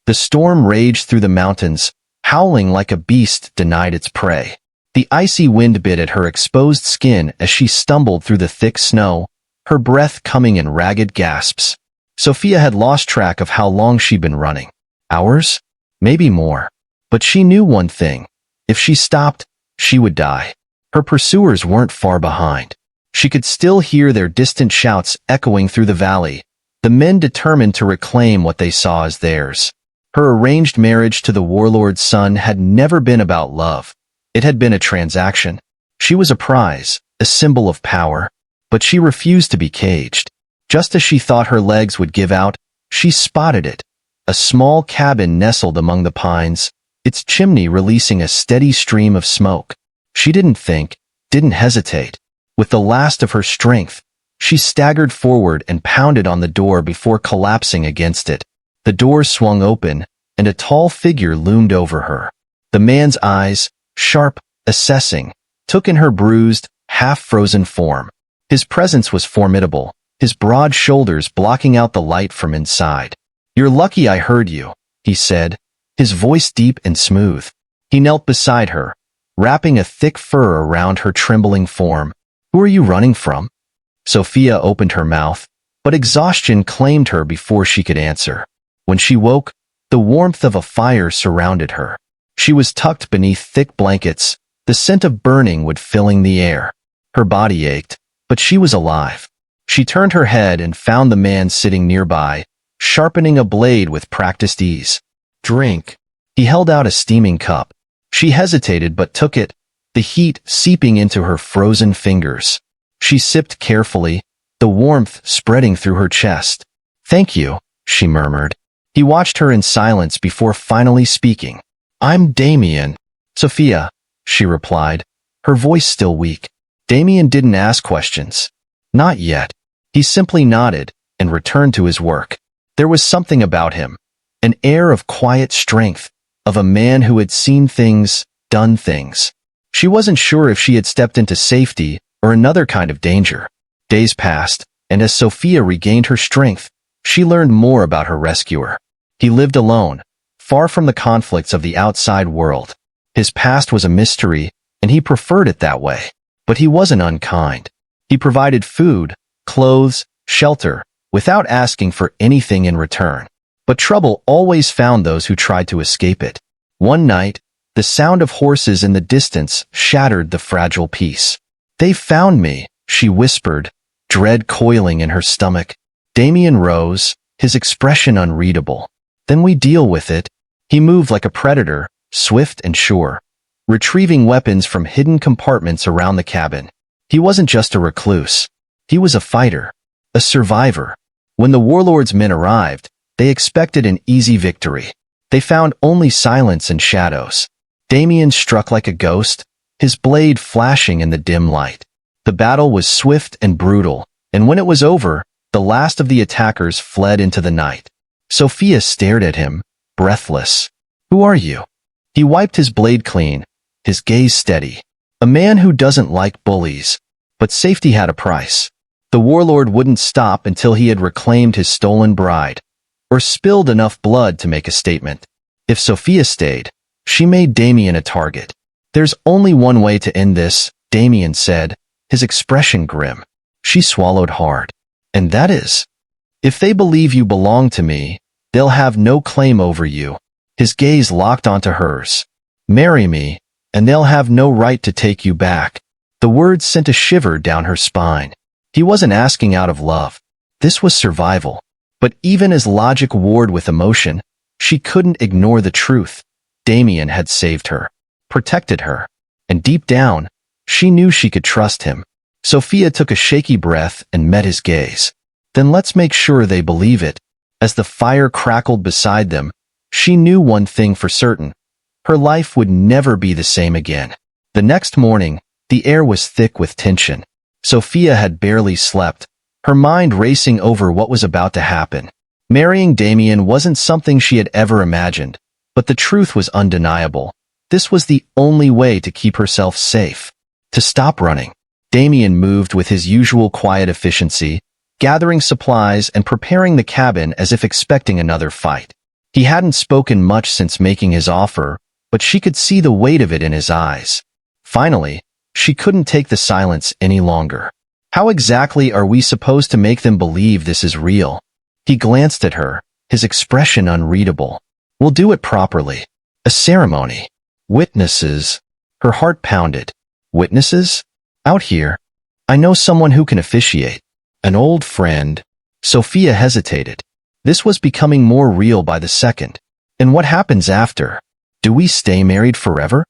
The storm raged through the mountains, howling like a beast denied its prey. The icy wind bit at her exposed skin as she stumbled through the thick snow, her breath coming in ragged gasps. Sophia had lost track of how long she'd been running. Hours? Maybe more. But she knew one thing. If she stopped, she would die. Her pursuers weren't far behind. She could still hear their distant shouts echoing through the valley, the men determined to reclaim what they saw as theirs. Her arranged marriage to the warlord's son had never been about love. It had been a transaction. She was a prize, a symbol of power, but she refused to be caged. Just as she thought her legs would give out, she spotted it. A small cabin nestled among the pines, its chimney releasing a steady stream of smoke. She didn't think, didn't hesitate. With the last of her strength, she staggered forward and pounded on the door before collapsing against it. The door swung open, and a tall figure loomed over her. The man's eyes, sharp, assessing, took in her bruised, half-frozen form. His presence was formidable, his broad shoulders blocking out the light from inside. "You're lucky I heard you," he said, his voice deep and smooth. He knelt beside her, wrapping a thick fur around her trembling form. "Who are you running from?" Sophia opened her mouth, but exhaustion claimed her before she could answer. When she woke, the warmth of a fire surrounded her. She was tucked beneath thick blankets, the scent of burning wood filling the air. Her body ached, but she was alive. She turned her head and found the man sitting nearby, sharpening a blade with practiced ease. "Drink." He held out a steaming cup. She hesitated but took it, the heat seeping into her frozen fingers. She sipped carefully, the warmth spreading through her chest. "Thank you," she murmured. He watched her in silence before finally speaking. "I'm Damien." "Sophia," she replied, her voice still weak. Damien didn't ask questions. Not yet. He simply nodded and returned to his work. There was something about him, an air of quiet strength, of a man who had seen things, done things. She wasn't sure if she had stepped into safety or another kind of danger. Days passed, and as Sophia regained her strength, she learned more about her rescuer. He lived alone, far from the conflicts of the outside world. His past was a mystery, and he preferred it that way. But he wasn't unkind. He provided food, clothes, shelter, without asking for anything in return. But trouble always found those who tried to escape it. One night, the sound of horses in the distance shattered the fragile peace. "They found me," she whispered, dread coiling in her stomach. Damien rose, his expression unreadable. "Then we deal with it." He moved like a predator, swift and sure, retrieving weapons from hidden compartments around the cabin. He wasn't just a recluse. He was a fighter, a survivor. When the warlord's men arrived, they expected an easy victory. They found only silence and shadows. Damien struck like a ghost, his blade flashing in the dim light. The battle was swift and brutal, and when it was over, the last of the attackers fled into the night. Sophia stared at him, breathless. "Who are you?" He wiped his blade clean, his gaze steady. "A man who doesn't like bullies." But safety had a price. The warlord wouldn't stop until he had reclaimed his stolen bride, or spilled enough blood to make a statement. If Sophia stayed, she made Damien a target. "There's only one way to end this," Damien said, his expression grim. She swallowed hard. "And that is? If they believe you belong to me, they'll have no claim over you." His gaze locked onto hers. "Marry me, and they'll have no right to take you back." The words sent a shiver down her spine. He wasn't asking out of love. This was survival. But even as logic warred with emotion, she couldn't ignore the truth. Damien had saved her, protected her, and deep down, she knew she could trust him. Sophia took a shaky breath and met his gaze. "Then let's make sure they believe it." As the fire crackled beside them, she knew one thing for certain. Her life would never be the same again. The next morning, the air was thick with tension. Sophia had barely slept, her mind racing over what was about to happen. Marrying Damien wasn't something she had ever imagined, but the truth was undeniable. This was the only way to keep herself safe. To stop running. Damien moved with his usual quiet efficiency, gathering supplies and preparing the cabin as if expecting another fight. He hadn't spoken much since making his offer, but she could see the weight of it in his eyes. Finally, she couldn't take the silence any longer. How exactly are we supposed to make them believe this is real? He glanced at her, his expression unreadable. We'll do it properly. A ceremony. Witnesses. Her heart pounded. Witnesses? Out here. I know someone who can officiate. An old friend. Sophia hesitated. This was becoming more real by the second. And what happens after? Do we stay married forever?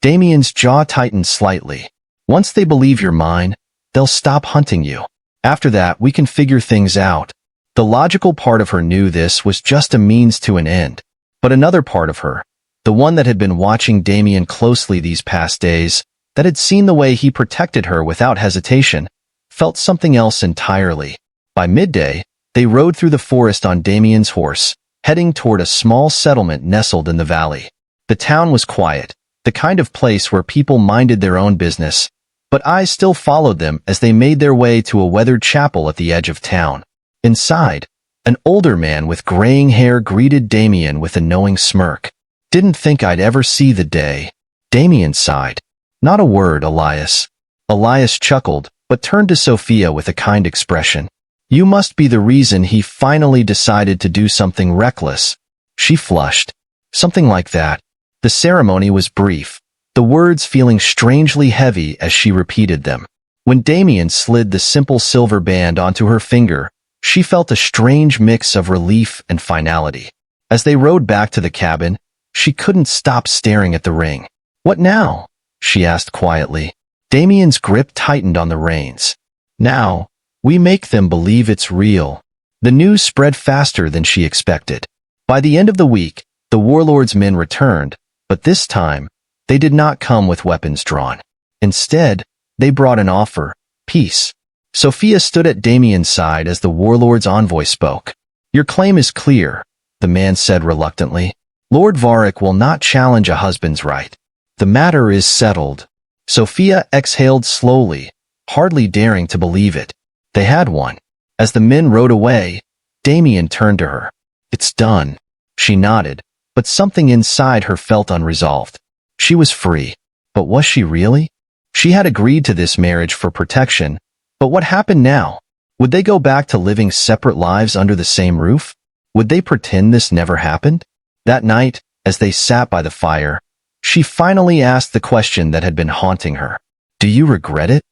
Damien's jaw tightened slightly. Once they believe you're mine, they'll stop hunting you. After that, we can figure things out. The logical part of her knew this was just a means to an end. But another part of her, the one that had been watching Damien closely these past days, that had seen the way he protected her without hesitation, felt something else entirely. By midday, they rode through the forest on Damien's horse, heading toward a small settlement nestled in the valley. The town was quiet, the kind of place where people minded their own business, but eyes still followed them as they made their way to a weathered chapel at the edge of town. Inside, an older man with graying hair greeted Damien with a knowing smirk. Didn't think I'd ever see the day. Damien sighed. Not a word, Elias. Elias chuckled, but turned to Sophia with a kind expression. You must be the reason he finally decided to do something reckless. She flushed. Something like that. The ceremony was brief, the words feeling strangely heavy as she repeated them. When Damien slid the simple silver band onto her finger, she felt a strange mix of relief and finality. As they rode back to the cabin, she couldn't stop staring at the ring. What now? She asked quietly. Damien's grip tightened on the reins. Now, we make them believe it's real. The news spread faster than she expected. By the end of the week, the warlord's men returned, but this time, they did not come with weapons drawn. Instead, they brought an offer, peace. Sophia stood at Damien's side as the warlord's envoy spoke. Your claim is clear, the man said reluctantly. Lord Varric will not challenge a husband's right. The matter is settled. Sophia exhaled slowly, hardly daring to believe it. They had won. As the men rode away, Damien turned to her. It's done. She nodded, but something inside her felt unresolved. She was free. But was she really? She had agreed to this marriage for protection, but what happened now? Would they go back to living separate lives under the same roof? Would they pretend this never happened? That night, as they sat by the fire, she finally asked the question that had been haunting her. Do you regret it?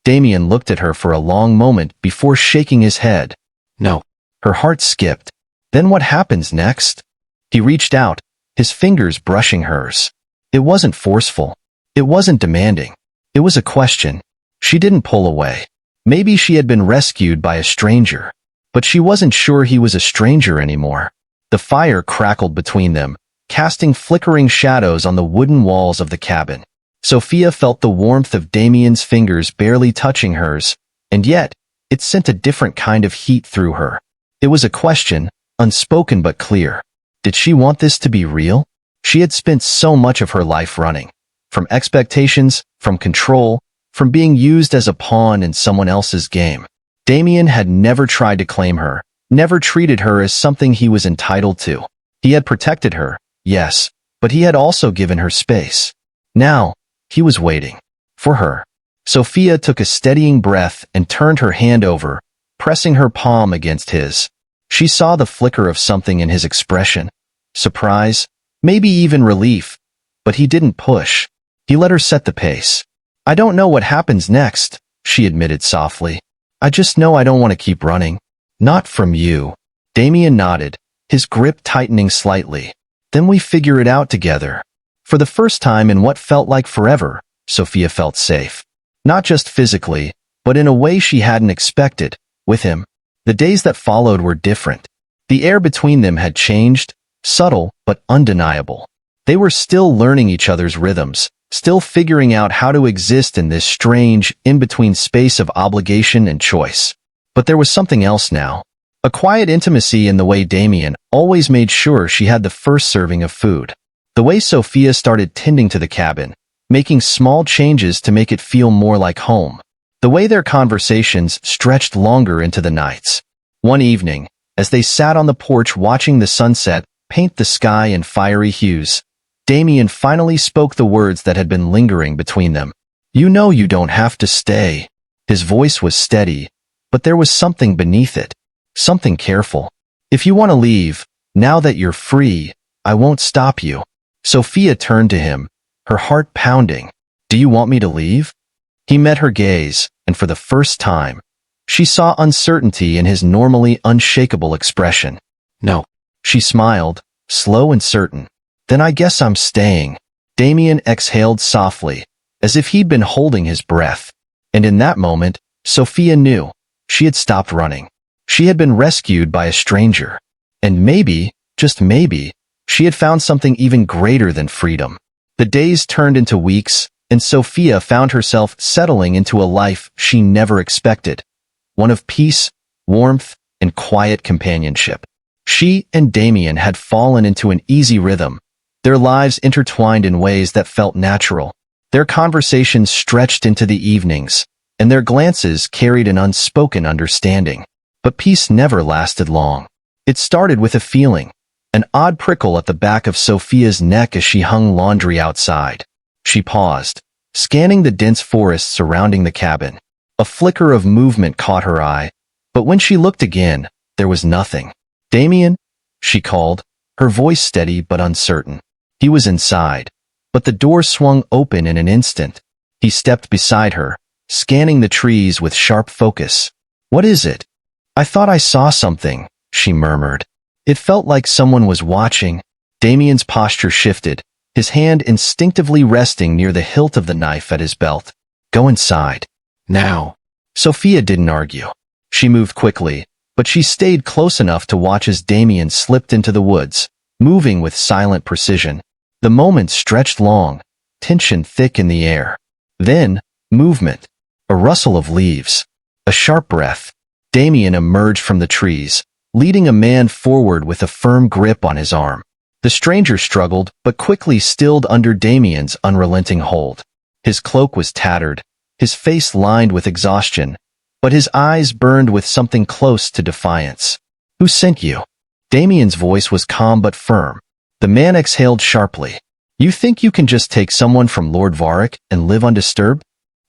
Damien looked at her for a long moment before shaking his head. No. Her heart skipped. Then what happens next? He reached out, his fingers brushing hers. It wasn't forceful. It wasn't demanding. It was a question. She didn't pull away. Maybe she had been rescued by a stranger, but she wasn't sure he was a stranger anymore. The fire crackled between them, casting flickering shadows on the wooden walls of the cabin. Sophia felt the warmth of Damien's fingers barely touching hers, and yet, it sent a different kind of heat through her. It was a question, unspoken but clear. Did she want this to be real? She had spent so much of her life running. From expectations, from control, from being used as a pawn in someone else's game. Damien had never tried to claim her, never treated her as something he was entitled to. He had protected her, yes, but he had also given her space. Now, he was waiting. For her. Sophia took a steadying breath and turned her hand over, pressing her palm against his. She saw the flicker of something in his expression. Surprise, maybe even relief. But he didn't push. He let her set the pace. I don't know what happens next, she admitted softly. I just know I don't want to keep running. Not from you. Damien nodded, his grip tightening slightly. Then we figure it out together. For the first time in what felt like forever, Sophia felt safe. Not just physically, but in a way she hadn't expected, with him. The days that followed were different. The air between them had changed, subtle but undeniable. They were still learning each other's rhythms, still figuring out how to exist in this strange, in-between space of obligation and choice. But there was something else now. A quiet intimacy in the way Damien always made sure she had the first serving of food. The way Sophia started tending to the cabin, making small changes to make it feel more like home. The way their conversations stretched longer into the nights. One evening, as they sat on the porch watching the sunset, paint the sky in fiery hues. Damien finally spoke the words that had been lingering between them. You know you don't have to stay. His voice was steady, but there was something beneath it. Something careful. If you want to leave, now that you're free, I won't stop you. Sophia turned to him, her heart pounding. Do you want me to leave? He met her gaze, and for the first time, she saw uncertainty in his normally unshakable expression. No. She smiled, slow and certain. Then I guess I'm staying. Damien exhaled softly, as if he'd been holding his breath. And in that moment, Sophia knew. She had stopped running. She had been rescued by a stranger. And maybe, just maybe, she had found something even greater than freedom. The days turned into weeks, and Sophia found herself settling into a life she never expected. One of peace, warmth, and quiet companionship. She and Damien had fallen into an easy rhythm, their lives intertwined in ways that felt natural. Their conversations stretched into the evenings, and their glances carried an unspoken understanding. But peace never lasted long. It started with a feeling, an odd prickle at the back of Sophia's neck as she hung laundry outside. She paused, scanning the dense forest surrounding the cabin. A flicker of movement caught her eye, but when she looked again, there was nothing. Damien? She called, her voice steady but uncertain. He was inside, but the door swung open in an instant. He stepped beside her, scanning the trees with sharp focus. What is it? I thought I saw something, she murmured. It felt like someone was watching. Damien's posture shifted, his hand instinctively resting near the hilt of the knife at his belt. Go inside. Now. Sophia didn't argue. She moved quickly, but she stayed close enough to watch as Damien slipped into the woods, moving with silent precision. The moment stretched long, tension thick in the air. Then, movement. A rustle of leaves. A sharp breath. Damien emerged from the trees, leading a man forward with a firm grip on his arm. The stranger struggled, but quickly stilled under Damien's unrelenting hold. His cloak was tattered, his face lined with exhaustion, but his eyes burned with something close to defiance. Who sent you? Damien's voice was calm but firm. The man exhaled sharply. You think you can just take someone from Lord Varric and live undisturbed?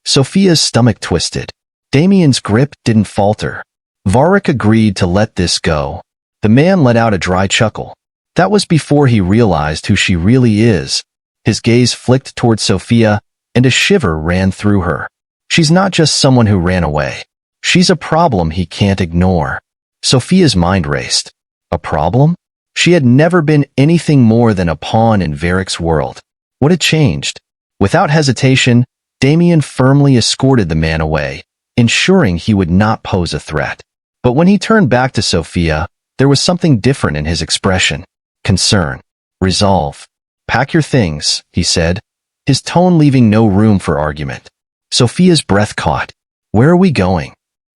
Sophia's stomach twisted. Damien's grip didn't falter. Varric agreed to let this go. The man let out a dry chuckle. That was before he realized who she really is. His gaze flicked toward Sophia, and a shiver ran through her. She's not just someone who ran away. She's a problem he can't ignore. Sophia's mind raced. A problem? She had never been anything more than a pawn in Varric's world. What had changed? Without hesitation, Damien firmly escorted the man away, ensuring he would not pose a threat. But when he turned back to Sophia, there was something different in his expression. Concern. Resolve. Pack your things, he said, his tone leaving no room for argument. Sophia's breath caught. Where are we going?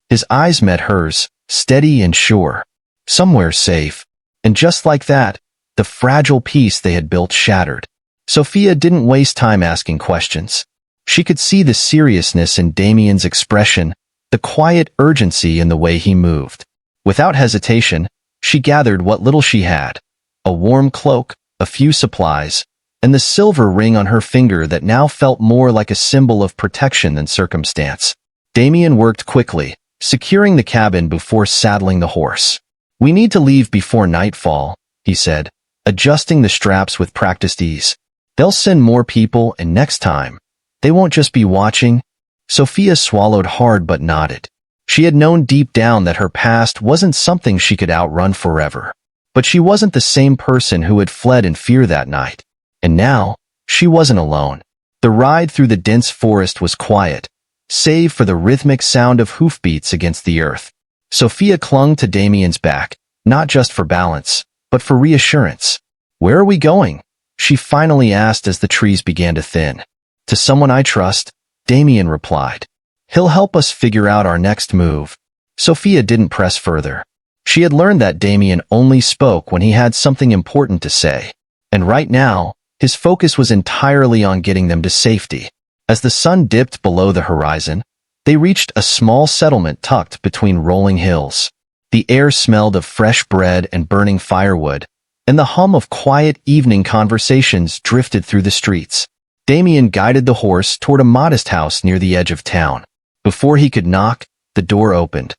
His eyes met hers, steady and sure. Somewhere safe. And just like that, the fragile peace they had built shattered. Sophia didn't waste time asking questions. She could see the seriousness in Damien's expression, the quiet urgency in the way he moved. Without hesitation, she gathered what little she had. A warm cloak, a few supplies, and the silver ring on her finger that now felt more like a symbol of protection than circumstance. Damien worked quickly, securing the cabin before saddling the horse. We need to leave before nightfall, he said, adjusting the straps with practiced ease. They'll send more people, and next time, they won't just be watching. Sophia swallowed hard but nodded. She had known deep down that her past wasn't something she could outrun forever. But she wasn't the same person who had fled in fear that night. And now, she wasn't alone. The ride through the dense forest was quiet, save for the rhythmic sound of hoofbeats against the earth. Sophia clung to Damien's back, not just for balance, but for reassurance. Where are we going? She finally asked as the trees began to thin. To someone I trust, Damien replied. He'll help us figure out our next move. Sophia didn't press further. She had learned that Damien only spoke when he had something important to say. And right now, his focus was entirely on getting them to safety. As the sun dipped below the horizon, they reached a small settlement tucked between rolling hills. The air smelled of fresh bread and burning firewood, and the hum of quiet evening conversations drifted through the streets. Damien guided the horse toward a modest house near the edge of town. Before he could knock, the door opened,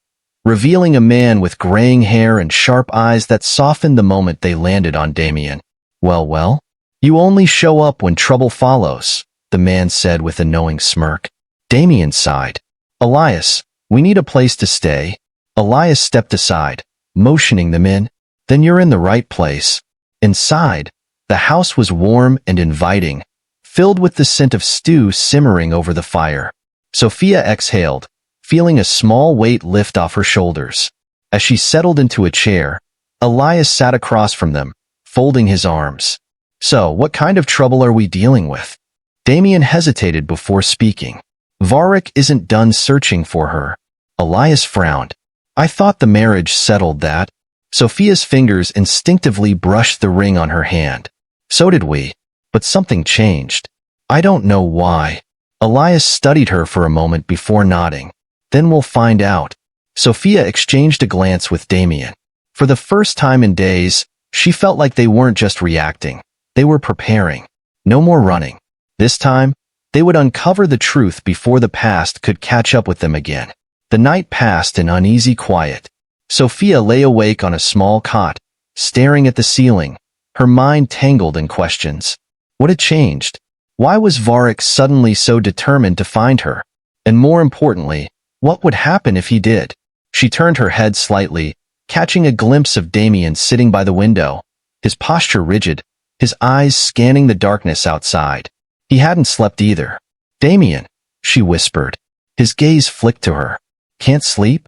revealing a man with graying hair and sharp eyes that softened the moment they landed on Damien. Well, you only show up when trouble follows, the man said with a knowing smirk. Damien sighed. Elias, we need a place to stay. Elias stepped aside, motioning them in. Then you're in the right place. Inside, the house was warm and inviting, filled with the scent of stew simmering over the fire. Sophia exhaled, feeling a small weight lift off her shoulders. As she settled into a chair, Elias sat across from them, folding his arms. So, what kind of trouble are we dealing with? Damien hesitated before speaking. Varric isn't done searching for her. Elias frowned. I thought the marriage settled that. Sophia's fingers instinctively brushed the ring on her hand. So did we. But something changed. I don't know why. Elias studied her for a moment before nodding. Then we'll find out. Sophia exchanged a glance with Damien. For the first time in days, she felt like they weren't just reacting. They were preparing. No more running. This time, they would uncover the truth before the past could catch up with them again. The night passed in uneasy quiet. Sophia lay awake on a small cot, staring at the ceiling, her mind tangled in questions. What had changed? Why was Varric suddenly so determined to find her? And more importantly, what would happen if he did? She turned her head slightly, catching a glimpse of Damien sitting by the window, his posture rigid, his eyes scanning the darkness outside. He hadn't slept either. Damien, she whispered. His gaze flicked to her. Can't sleep?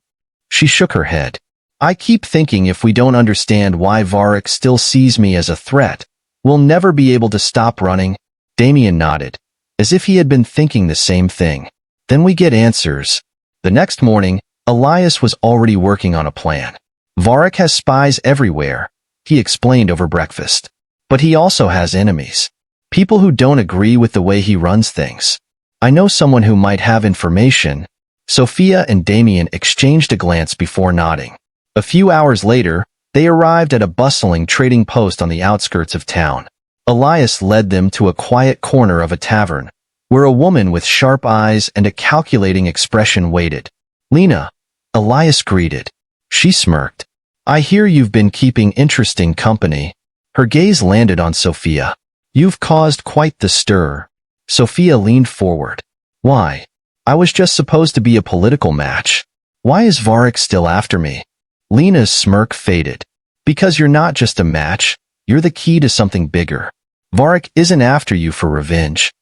She shook her head. I keep thinking if we don't understand why Varric still sees me as a threat, we'll never be able to stop running. Damien nodded, as if he had been thinking the same thing. Then we get answers. The next morning, Elias was already working on a plan. Varric has spies everywhere, he explained over breakfast. But he also has enemies. People who don't agree with the way he runs things. I know someone who might have information. Sophia and Damien exchanged a glance before nodding. A few hours later, they arrived at a bustling trading post on the outskirts of town. Elias led them to a quiet corner of a tavern, where a woman with sharp eyes and a calculating expression waited. Lena, Elias greeted. She smirked. I hear you've been keeping interesting company. Her gaze landed on Sophia. You've caused quite the stir. Sophia leaned forward. Why? I was just supposed to be a political match. Why is Varric still after me? Lena's smirk faded. Because you're not just a match, you're the key to something bigger. Varric isn't after you for revenge.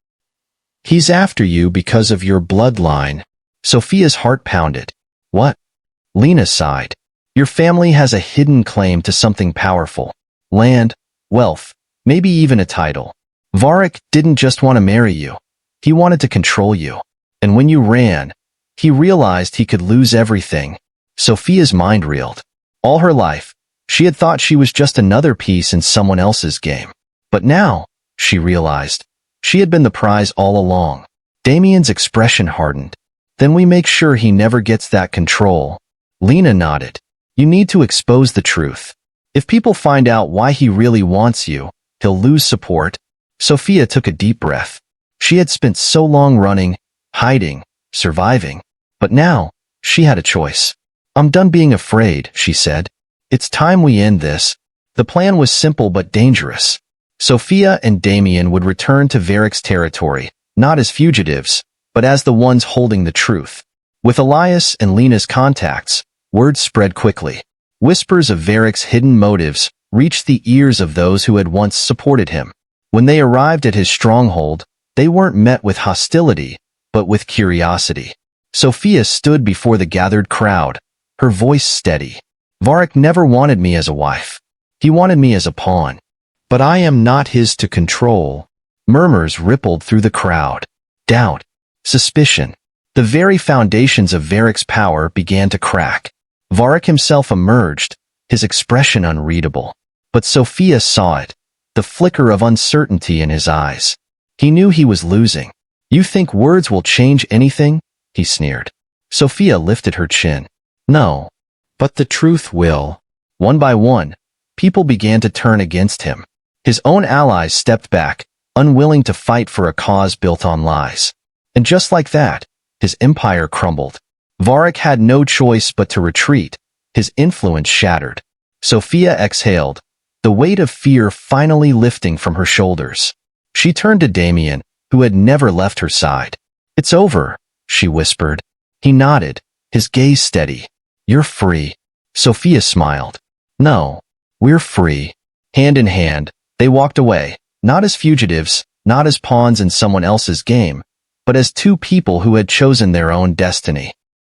He's after you because of your bloodline. Sophia's heart pounded. What? Lena sighed. Your family has a hidden claim to something powerful. Land, wealth, maybe even a title. Varric didn't just want to marry you. He wanted to control you. And when you ran, he realized he could lose everything. Sophia's mind reeled. All her life, she had thought she was just another piece in someone else's game. But now, she realized, she had been the prize all along. Damien's expression hardened. Then we make sure he never gets that control. Lena nodded. You need to expose the truth. If people find out why he really wants you, he'll lose support. Sophia took a deep breath. She had spent so long running, hiding, surviving. But now, she had a choice. I'm done being afraid, she said. It's time we end this. The plan was simple but dangerous. Sophia and Damien would return to Varric's territory, not as fugitives, but as the ones holding the truth. With Elias and Lena's contacts, word spread quickly. Whispers of Varric's hidden motives reached the ears of those who had once supported him. When they arrived at his stronghold, they weren't met with hostility, but with curiosity. Sophia stood before the gathered crowd, her voice steady. Varric never wanted me as a wife. He wanted me as a pawn. But I am not his to control. Murmurs rippled through the crowd. Doubt. Suspicion. The very foundations of Varric's power began to crack. Varric himself emerged, his expression unreadable. But Sophia saw it, the flicker of uncertainty in his eyes. He knew he was losing. You think words will change anything? He sneered. Sophia lifted her chin. No. But the truth will. One by one, people began to turn against him. His own allies stepped back, unwilling to fight for a cause built on lies. And just like that, his empire crumbled. Varric had no choice but to retreat, his influence shattered. Sophia exhaled, the weight of fear finally lifting from her shoulders. She turned to Damien, who had never left her side. "It's over," she whispered. He nodded, his gaze steady. "You're free." Sophia smiled. "No, we're free." Hand in hand, they walked away, not as fugitives, not as pawns in someone else's game, but as two people who had chosen their own destiny.